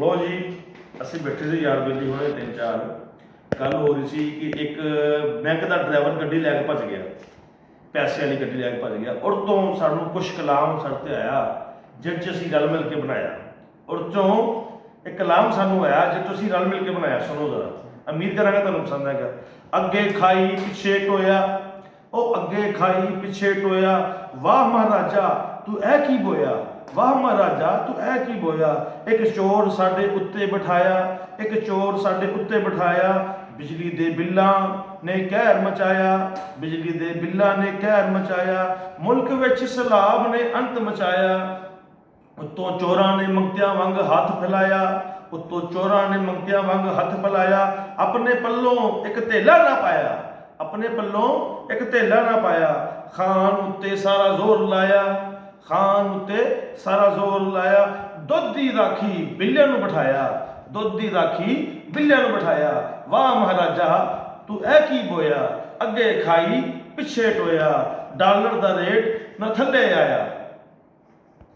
लो जी, ਅਸੀਂ ਬੈਠੇ ਸੀ ਯਾਰ ਬੇਲੀ ਹੋਣੇ ਤਿੰਨ ਚਾਰ। ਗੱਲ ਹੋ ਰਹੀ ਸੀ ਕਿ ਇੱਕ ਬੈਂਕ ਦਾ ਡਰਾਈਵਰ ਗੱਡੀ ਲੈ ਕੇ ਭੱਜ ਗਿਆ, ਪੈਸੇ ਵਾਲੀ ਗੱਡੀ ਲੈ ਕੇ ਭੱਜ ਗਿਆ। ਉਹ ਤੋਂ ਸਾਨੂੰ ਕੁਛ ਕਲਾਮ ਸਾਡੇ 'ਤੇ ਆਇਆ ਜਿਹ 'ਚ ਅਸੀਂ ਰਲ ਮਿਲ ਕੇ ਬਣਾਇਆ। ਉਹ ਚੋਂ ਇੱਕ ਕਲਾਮ ਸਾਨੂੰ ਆਇਆ ਜਿਹ 'ਚ ਅਸੀਂ ਰਲ ਮਿਲ ਕੇ ਬਣਾਇਆ। ਸੁਣੋ ਜ਼ਰਾ, ਉਮੀਦ ਕਰਾਂਗਾ ਤੁਹਾਨੂੰ ਪਸੰਦ ਆਏਗਾ। ਅੱਗੇ ਖਾਈ ਪਿੱਛੇ ਟੋਇਆ, ਉਹ ਅੱਗੇ ਖਾਈ ਪਿੱਛੇ ਟੋਇਆ, ਵਾਹ ਮਹਾਰਾਜਾ ਤੂੰ ਇਹ ਕੀ ਬੋਇਆ, ਵਾਹ ਮਹਾਰਾਜਾ ਤੂੰ ਇਹ ਕੀ ਬੋਇਆ। ਇੱਕ ਚੋਰ ਸਾਡੇ ਉੱਤੇ ਬਿਠਾਇਆ, ਇੱਕ ਚੋਰ ਸਾਡੇ ਉੱਤੇ ਬਿਠਾਇਆ, ਬਿਜਲੀ ਦੇ ਬਿੱਲਾਂ ਨੇ ਕਹਿਰ ਮਚਾਇਆ, ਬਿਜਲੀ ਦੇ ਬਿੱਲਾਂ ਨੇ ਕਹਿਰ ਮਚਾਇਆ, ਮੁਲਕ ਵਿੱਚ ਸਲਾਬ ਨੇ ਅੰਤ ਮਚਾਇਆ। ਉੱਤੋਂ ਚੋਰਾਂ ਨੇ ਮੰਗਤਿਆਂ ਵਾਂਗ ਹੱਥ ਫੈਲਾਇਆ, ਉੱਤੋਂ ਚੋਰਾਂ ਨੇ ਮੰਗਤਿਆਂ ਵਾਂਗ ਹੱਥ ਫੈਲਾਇਆ। ਆਪਣੇ ਪੱਲੋਂ ਇੱਕ ਧੇਲਾ ਨਾ ਪਾਇਆ, ਆਪਣੇ ਪੱਲੋਂ ਇੱਕ ਧੇਲਾ ਨਾ ਪਾਇਆ। ਖਾਨ ਉੱਤੇ ਸਾਰਾ ਜ਼ੋਰ ਲਾਇਆ, ਖਾਨ ਉੱਤੇ ਸਾਰਾ ਜ਼ੋਰ ਲਾਇਆ। ਦੁੱਧ ਦੀ ਰਾਖੀ ਬਿੱਲਿਆਂ ਨੂੰ ਬਿਠਾਇਆ, ਦੁੱਧ ਦੀ ਰਾਖੀ ਬਿੱਲਿਆਂ ਨੂੰ ਬਿਠਾਇਆ। ਵਾਹ ਮਹਾਰਾਜਾ ਤੂੰ ਇਹ ਕੀ ਬੋਇਆ, ਅੱਗੇ ਖਾਈ ਪਿੱਛੇ ਟੋਇਆ, ਡਾਲਰ ਦਾ ਰੇਟ ਨਾ ਥੱਲੇ ਆਇਆ।